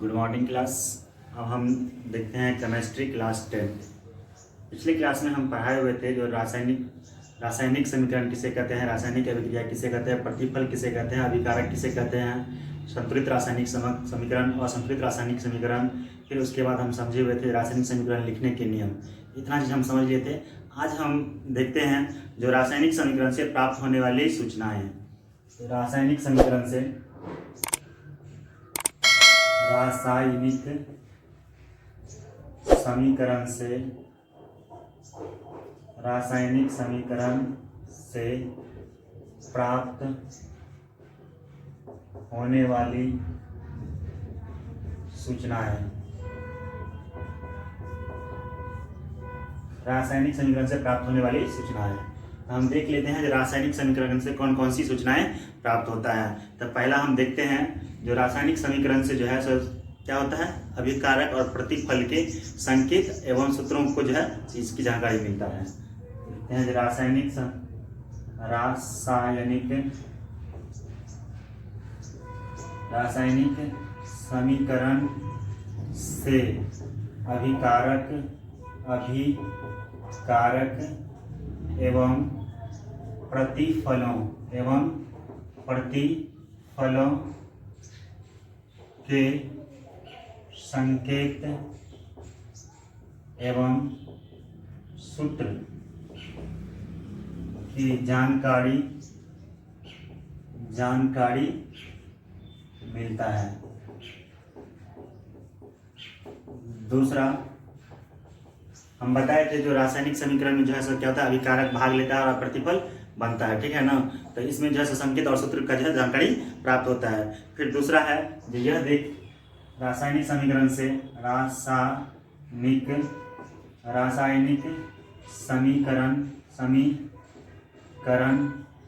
Good morning class. अब हम देखते हैं केमिस्ट्री क्लास 10। पिछले क्लास में हम पढ़ाए हुए थे जो रासायनिक समीकरण किसे कहते हैं, रासायनिक अभिक्रिया किसे कहते हैं, प्रतिफल किसे कहते हैं, अभिकारक किसे कहते हैं, संतुलित रासायनिक समीकरण और असंतुलित रासायनिक समीकरण। फिर उसके बाद हम समझे हुए थे रासायनिक समीकरण लिखने के नियम। इतना चीज़ हम समझ लिए थे। आज हम देखते हैं जो रासायनिक समीकरण से प्राप्त होने वाली सूचनाएं। रासायनिक समीकरण से रासायनिक समीकरण से प्राप्त होने वाली सूचनाएं। रासायनिक समीकरण से प्राप्त होने वाली सूचनाएं हम देख लेते हैं। जो रासायनिक समीकरण से कौन कौन सी सूचनाएं प्राप्त होता है, तो पहला हम देखते हैं जो रासायनिक समीकरण से जो है सो क्या होता है, अभिकारक और प्रतिफल के संकेत एवं सूत्रों को जो है इसकी जानकारी मिलता है। देखते हैं जो रासायनिक समीकरण से अभिकारक एवं प्रतिफलों के संकेत एवं सूत्र की जानकारी मिलता है। दूसरा हम बताए थे जो रासायनिक समीकरण में जो है सो क्या होता है, अभिकारक भाग लेता है और प्रतिफल बनता है, ठीक है ना। तो इसमें जो है संकेत और सूत्र का जो है जानकारी प्राप्त होता है। फिर दूसरा है जो यह देख रासायनिक समीकरण से रासायनिक समीकरण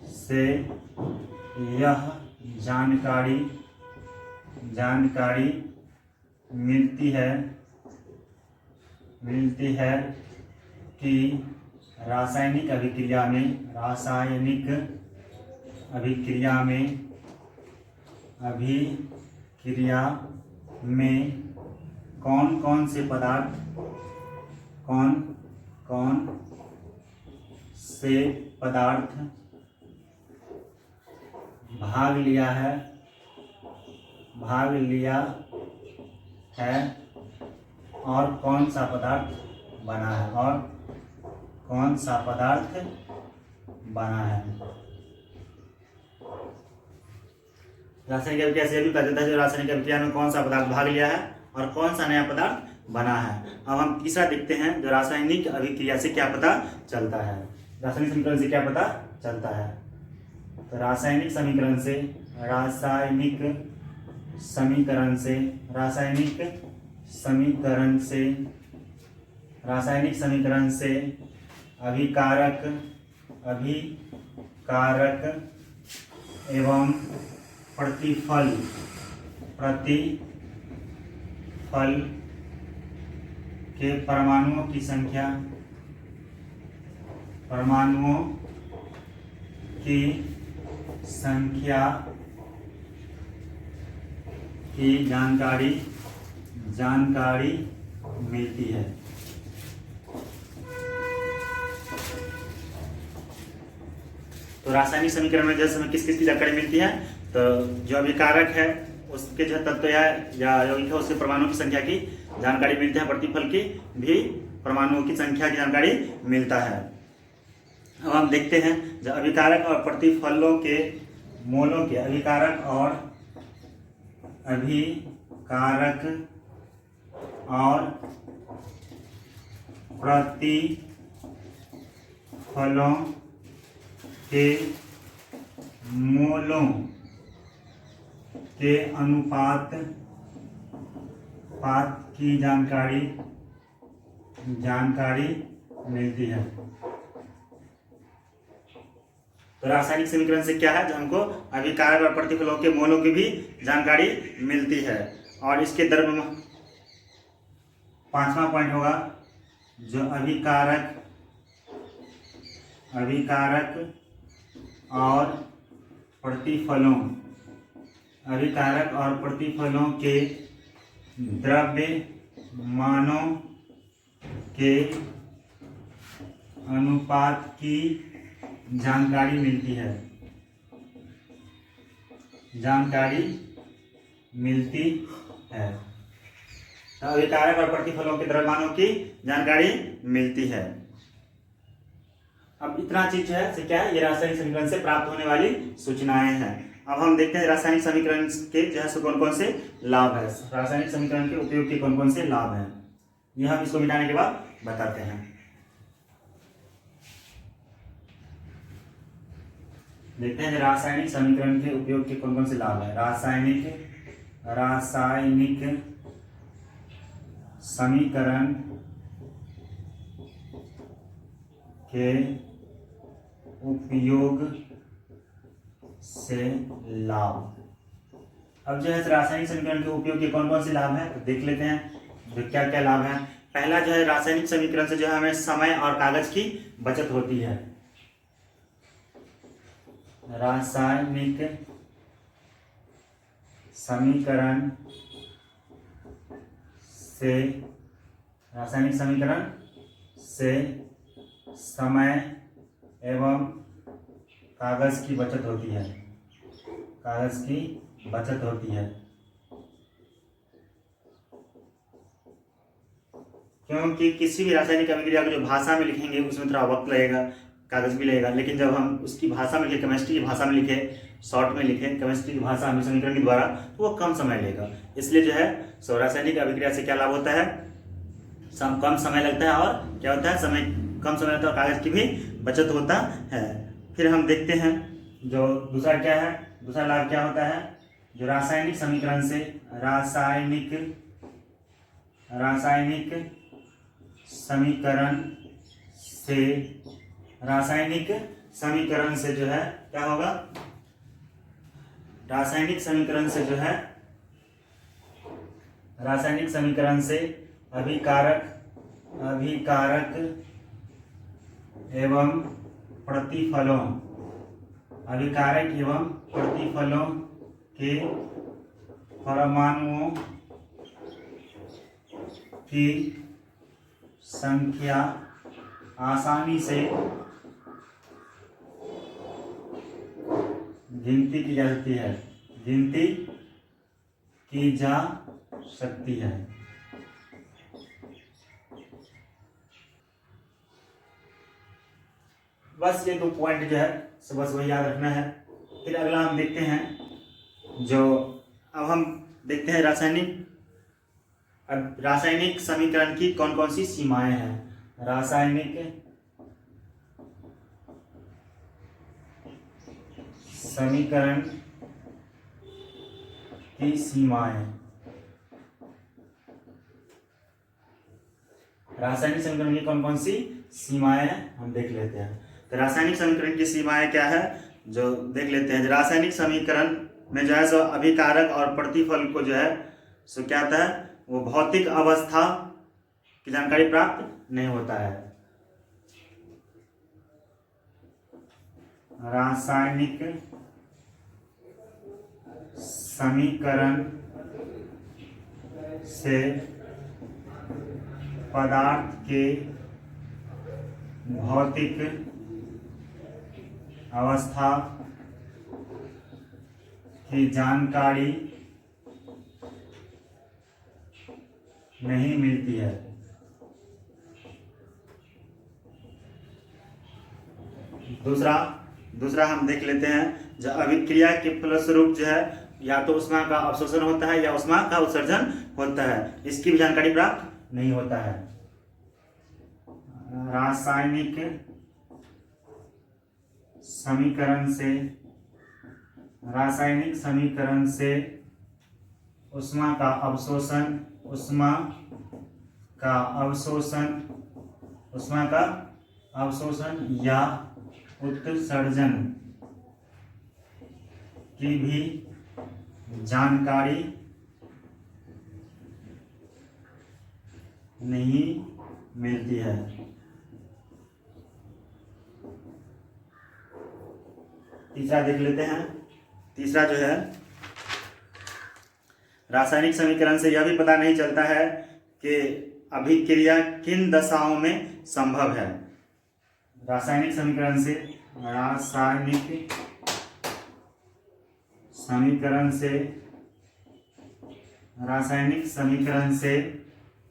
से यह जानकारी मिलती है कि रासायनिक अभिक्रिया में कौन कौन से पदार्थ भाग लिया है और कौन सा पदार्थ बना है। रासायनिक अभिक्रिया से भी पता चलता है जो रासायनिक अभिक्रिया में कौन सा पदार्थ भाग लिया है और कौन सा नया पदार्थ बना है। अब हम तीसरा देखते हैं जो रासायनिक अभिक्रिया से क्या पता चलता है, रासायनिक समीकरण से क्या पता चलता है। तो रासायनिक समीकरण से अभिकारक एवं प्रतिफल के परमाणुओं की संख्या की जानकारी मिलती है। तो रासायनिक समीकरण में जैसे किस किस की जानकारी मिलती है, तो जो अभिकारक है उसके जो तत्व है या यौगिक है उसके परमाणुओं की संख्या की जानकारी मिलती है, प्रतिफल की भी परमाणुओं की संख्या की जानकारी मिलता है। अब हम देखते हैं जो अभिकारक और प्रतिफलों के मोलों के अभिकारक और प्रतिफलों के मोलों के अनुपात की जानकारी मिलती है। तो रासायनिक समीकरण से क्या है जो हमको अभिकारक और प्रतिफलों के मोलों की भी जानकारी मिलती है। और इसके दर्भ में पांचवा पॉइंट होगा जो अभिकारक और प्रतिफलों के द्रव्यमानों के अनुपात की जानकारी मिलती है, जानकारी मिलती है। तो अभिकारक और प्रतिफलों के द्रव्यमानों की जानकारी मिलती है। अब इतना चीज जो है क्या है, ये रासायनिक समीकरण से प्राप्त होने वाली सूचनाएं हैं। अब हम देखते हैं रासायनिक समीकरण के जो है कौन कौन से लाभ है, रासायनिक समीकरण के उपयोग के कौन कौन से लाभ हैं, ये हम इसको मिटाने के बाद बताते हैं। देखते हैं रासायनिक समीकरण के उपयोग के कौन कौन से लाभ है। रासायनिक समीकरण के उपयोग से लाभ। अब जो है रासायनिक समीकरण के उपयोग के कौन कौन से लाभ हैं, तो देख लेते हैं क्या क्या लाभ हैं। पहला जो है रासायनिक समीकरण से जो है हमें समय और कागज की बचत होती है। रासायनिक समीकरण से समय एवं कागज की बचत होती है, कागज की बचत होती है। क्योंकि किसी भी रासायनिक अभिक्रिया को जो भाषा में लिखेंगे उसमें थोड़ा वक्त लगेगा, कागज भी लगेगा, लेकिन जब हम उसकी भाषा में लिखे, केमिस्ट्री की भाषा में लिखे, शॉर्ट में लिखे केमिस्ट्री की भाषा में समीकरण के द्वारा, तो वो कम समय लेगा। इसलिए जो है रासायनिक अभिक्रिया से क्या लाभ होता है, कम समय लगता है और क्या होता है, कम समय लगता है और कागज की भी बचत होता है। फिर हम देखते हैं जो दूसरा क्या है, दूसरा लाभ क्या होता है, जो रासायनिक समीकरण से जो है क्या होगा, रासायनिक समीकरण से अभिकारक एवं प्रतिफलों के परमाणुओं की संख्या आसानी से गिनती की जा सकती है। बस ये 2 पॉइंट जो है बस वही याद रखना है। फिर अगला हम देखते हैं अब हम देखते हैं रासायनिक समीकरण की कौन कौन सी सीमाएं हैं। रासायनिक समीकरण की सीमाएं, रासायनिक समीकरण की कौन कौन सी सीमाएं हम देख लेते हैं। तो रासायनिक समीकरण की सीमाएं क्या है जो देख लेते हैं। रासायनिक समीकरण में जो है सो अभिकारक और प्रतिफल को जो है सो क्या होता है, वो भौतिक अवस्था की जानकारी प्राप्त नहीं होता है। रासायनिक समीकरण से पदार्थ के भौतिक अवस्था की जानकारी नहीं मिलती है। दूसरा हम देख लेते हैं जो अभिक्रिया के फलस्वरूप जो है या तो ऊष्मा का अवशोषण होता है या ऊष्मा का उत्सर्जन होता है, इसकी भी जानकारी प्राप्त नहीं होता है। रासायनिक समीकरण से ऊष्मा का अवशोषण या उत्सर्जन की भी जानकारी नहीं मिलती है। तीसरा देख लेते हैं। तीसरा जो है रासायनिक समीकरण से यह भी पता नहीं चलता है कि अभिक्रिया किन दशाओं में संभव है। रासायनिक समीकरण से रासायनिक समीकरण से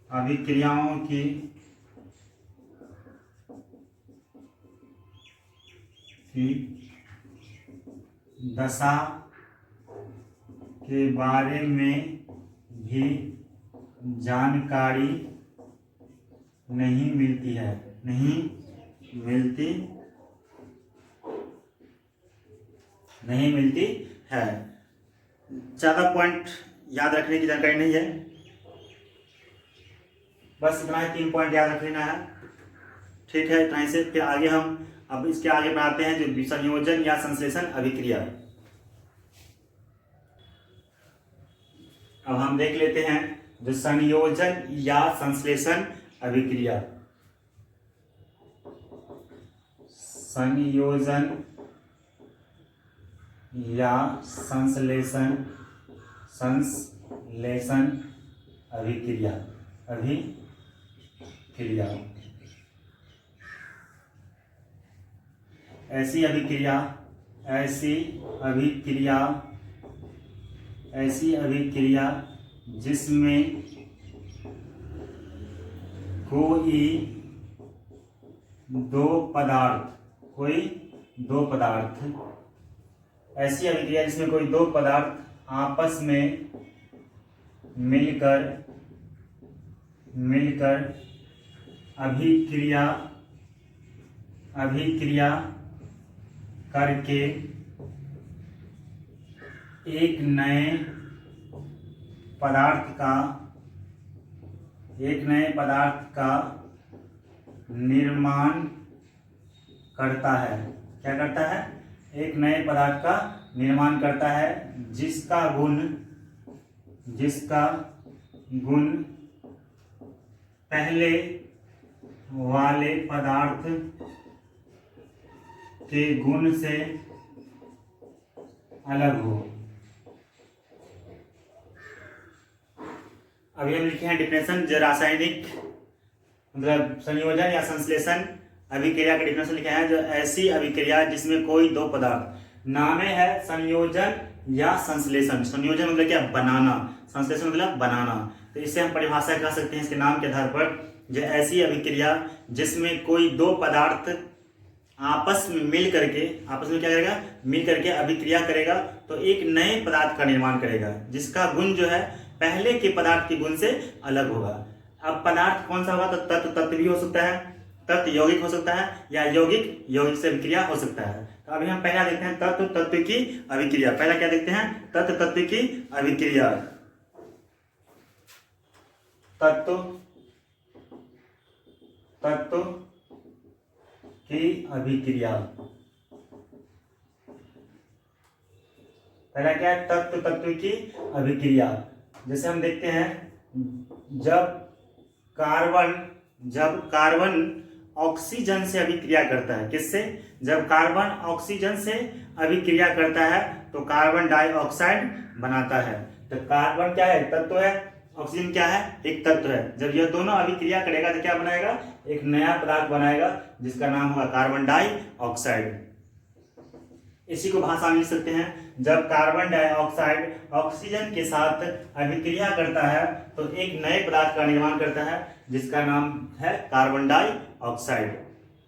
अभिक्रियाओं की दशा के बारे में भी जानकारी नहीं मिलती है। ज़्यादा पॉइंट याद रखने की जानकारी नहीं है, बस इतना ही 3 पॉइंट याद रख लेना है। ठीक है, इतना ही से फिर आगे हम अब इसके आगे बढ़ाते हैं जो संयोजन या संश्लेषण अभिक्रिया। अब हम देख लेते हैं जो संयोजन या संश्लेषण अभिक्रिया। संयोजन या संश्लेषण अभिक्रिया ऐसी अभिक्रिया जिसमें कोई दो पदार्थ ऐसी अभिक्रिया जिसमें कोई दो पदार्थ आपस में मिलकर अभिक्रिया करके एक नए पदार्थ का निर्माण करता है। क्या करता है? एक नए पदार्थ का निर्माण करता है जिसका गुण पहले वाले पदार्थ के गुण से अलग हो। अभी हम लिखे हैं डिफिनेशन जो रासायनिक मतलब संयोजन या संश्लेषण अभिक्रिया का डिफिनेशन लिखा है जो ऐसी अभिक्रिया जिसमें कोई दो पदार्थ, नाम है संयोजन या संश्लेषण। संयोजन मतलब क्या? बनाना। संश्लेषण मतलब बनाना। तो इससे हम परिभाषा कर सकते हैं इसके नाम के आधार पर, जो ऐसी अभिक्रिया जिसमें कोई दो पदार्थ आपस में क्या करेगा? मिल करके अभिक्रिया करेगा तो एक नए पदार्थ का निर्माण करेगा जिसका गुण जो है पहले के पदार्थ के गुण से अलग होगा। अब पदार्थ कौन सा होगा? तो तत्व भी हो सकता है, तत्व यौगिक हो सकता है, या यौगिक से अभिक्रिया हो सकता है। तो अभी हम पहला देखते हैं तत्व की अभिक्रिया। पहला क्या देखते हैं? तत्व की अभिक्रिया। तत्व की अभिक्रिया। पहला क्या है? तत्व की अभिक्रिया। जैसे हम देखते हैं जब कार्बन ऑक्सीजन से अभिक्रिया करता है। किससे? जब कार्बन ऑक्सीजन से अभिक्रिया करता है तो कार्बन डाइऑक्साइड बनाता है। तो कार्बन क्या है? तत्व है। ऑक्सीजन क्या है? एक तत्व है। जब यह दोनों अभिक्रिया करेगा तो क्या बनाएगा? एक नया पदार्थ बनाएगा जिसका नाम होगा कार्बन डाइऑक्साइड। इसी को भाषा में लिख सकते हैं, जब कार्बन डाइऑक्साइड ऑक्सीजन के साथ अभिक्रिया करता है तो एक नए पदार्थ का निर्माण करता है जिसका नाम है कार्बन डाइऑक्साइड।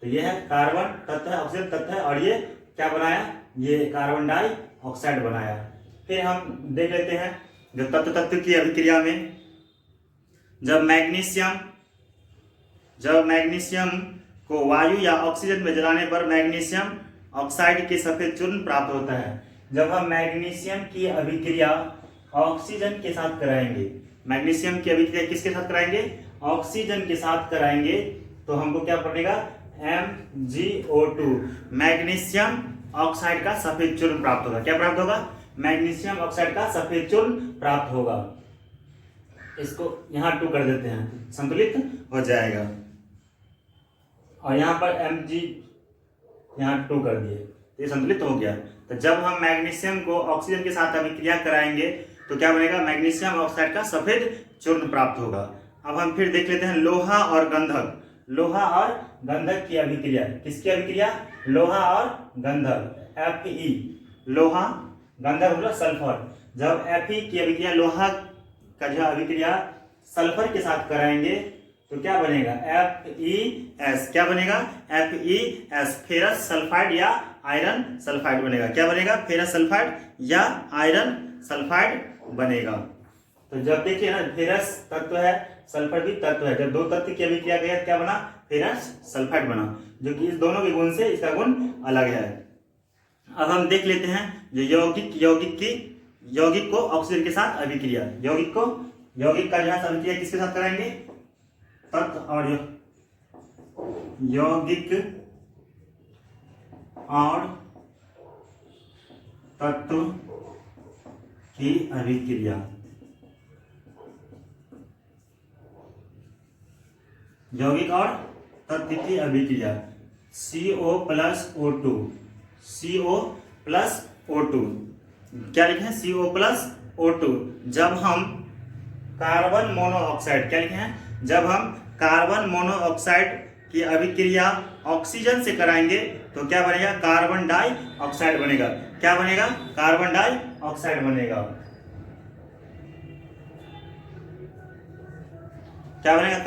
तो यह है कार्बन तत्व है, ऑक्सीजन तत्व है, और ये क्या बनाया? ये कार्बन डाइऑक्साइड बनाया। फिर हम देख लेते हैं जो तत्व की अभिक्रिया में जब मैग्नीशियम को वायु या ऑक्सीजन में जलाने पर मैग्नीशियम ऑक्साइड के सफेद चूर्ण प्राप्त होता है। जब हम मैग्नीशियम की अभिक्रिया ऑक्सीजन के साथ कराएंगे, मैग्नीशियम की अभिक्रिया किसके साथ कराएंगे? ऑक्सीजन के साथ कराएंगे तो हमको क्या पड़ेगा? MgO2, मैग्नीशियम ऑक्साइड का सफेद चूर्ण प्राप्त होगा। क्या प्राप्त होगा? मैग्नीशियम ऑक्साइड का सफेद चूर्ण प्राप्त होगा। इसको यहाँ 2 कर देते हैं, संतुलित हो जाएगा। और यहाँ पर Mg यहाँ 2 कर दिए, ये संतुलित हो गया। तो जब हम मैग्नीशियम को ऑक्सीजन के साथ अभिक्रिया कराएंगे तो तो क्या बनेगा, मैग्नीशियम ऑक्साइड का सफेद चूर्ण प्राप्त होगा। अब हम फिर देख लेते हैं लोहा और गंधक। लोहा और गंधक की अभिक्रिया, किसकी अभिक्रिया, लोहा और गंधक, Fe। लोहा, गंधक मतलब सल्फर। जब Fe की अभिक्रिया लोहा का जो अभिक्रिया सल्फर के साथ कराएंगे तो क्या बनेगा, FeS। क्या बनेगा, FeS, फेरस सल्फाइड या आयरन सल्फाइड बनेगा। क्या बनेगा, फेरस सल्फाइड या आयरन सल्फाइड बनेगा। तो जब देखिए ना, फेरस तत्व है, सल्फर भी तत्व है, जब दो तत्व की अभिक्रिया गया क्या बना, फेरस सल्फाइड बना, जो कि इस दोनों के गुण से इसका गुण अलग है। अब हम देख लेते हैं जो यौगिक को ऑक्सीजन के साथ अभिक्रिया, यौगिक का यहाँ अभिक्रिया किसके साथ कराएंगे, तत्व और यौगिक और तत्व की अभिक्रिया, यौगिक और तत्व की अभिक्रिया, CO plus O2, CO plus O2, क्या लिखे हैं, CO प्लस O2। जब हम कार्बन मोनोऑक्साइड, क्या लिखे हैं, जब हम कार्बन मोनोऑक्साइड की अभिक्रिया ऑक्सीजन से कराएंगे तो क्या बनेगा, कार्बन डाइऑक्साइड बनेगा। क्या बनेगा, कार्बन डाइऑक्साइड बनेगा। क्या बनेगा,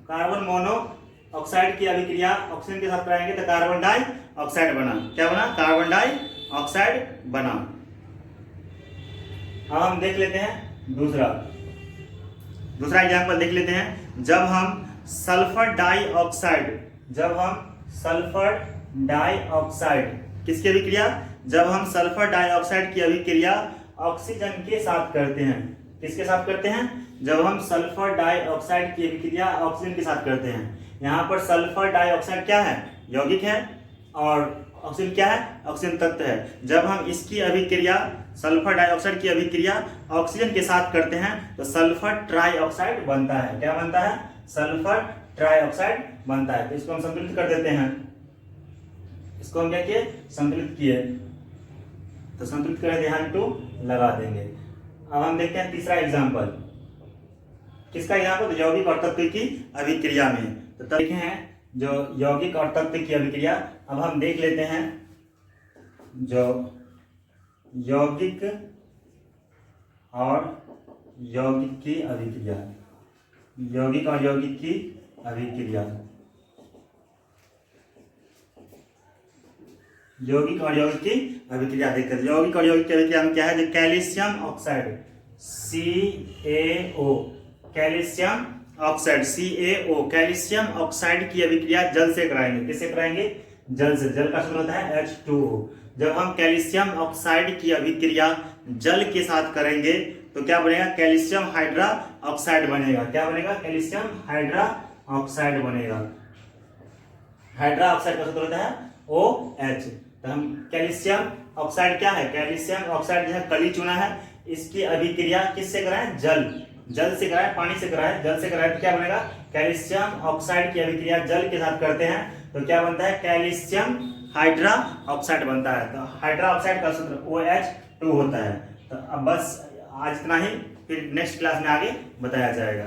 कार्बन मोनोऑक्साइड की अभिक्रिया ऑक्सीजन के साथ कराएंगे तो कार्बन डाइऑक्साइड बना। क्या बना, कार्बन डाइऑक्साइड बना। अब हम देख लेते हैं दूसरा एग्जाम्पल देख लेते हैं। जब हम सल्फर डाइऑक्साइड किसकी अभिक्रिया, जब हम सल्फर डाइऑक्साइड की अभिक्रिया ऑक्सीजन के साथ करते हैं, किसके साथ करते हैं, जब हम सल्फर डाइऑक्साइड की अभिक्रिया ऑक्सीजन के साथ करते हैं। यहाँ पर सल्फर डाइऑक्साइड क्या है, यौगिक है, और ऑक्सीजन क्या है, ऑक्सीजन तत्व है। जब हम इसकी अभिक्रिया सल्फर डाइऑक्साइड की अभिक्रिया ऑक्सीजन के साथ करते हैं तो सल्फर ट्राइऑक्साइड बनता है। क्या बनता है, सल्फर ट्राइऑक्साइड बनता है। तो इसको हम संतुलित कर देते हैं, इसको हम क्या किए, संतुलित किए, तो संतुलित करें, ध्यान टू लगा देंगे। अब हम देखते हैं तीसरा एग्जाम्पल, किसका एग्जाम्पल, यौगिक और तत्व की अभिक्रिया में। तो देखे हैं जो यौगिक और तत्व की अभिक्रिया। अब हम देख लेते हैं जो यौगिक और यौगिक की अभिक्रिया, यौगिक और यौगिक की अभिक्रिया, यौगिक और यौगिक की अभिक्रिया देखते हैं। यौगिक और यौगिक की अभिक्रिया में क्या है, जो calcium oxide CaO, calcium oxide CaO, calcium oxide की अभिक्रिया जल से कराएंगे। किससे कराएंगे, जल से। जल का सूत्र होता है H2O। जब हम कैल्शियम ऑक्साइड की अभिक्रिया जल के साथ करेंगे तो क्या बनेगा, कैल्शियम हाइड्रा ऑक्साइड बनेगा। क्या बनेगा, कैल्शियम हाइड्रा ऑक्साइड बनेगा। हाइड्रा ऑक्साइड का सूत्र होता है OH। तो हम कैल्शियम ऑक्साइड क्या है, कैल्शियम ऑक्साइड जो है कली चूना है, इसकी अभिक्रिया किससे कराएं, जल से कराएं, पानी से कराएं, जल से कराएं तो क्या बनेगा, कैल्शियम ऑक्साइड की अभिक्रिया जल के साथ करते हैं तो क्या बनता है, कैल्शियम हाइड्रा ऑक्साइड बनता है। तो हाइड्रा ऑक्साइड का सूत्र OH2 होता है। तो अब बस आज इतना ही, फिर नेक्स्ट क्लास में आगे बताया जाएगा।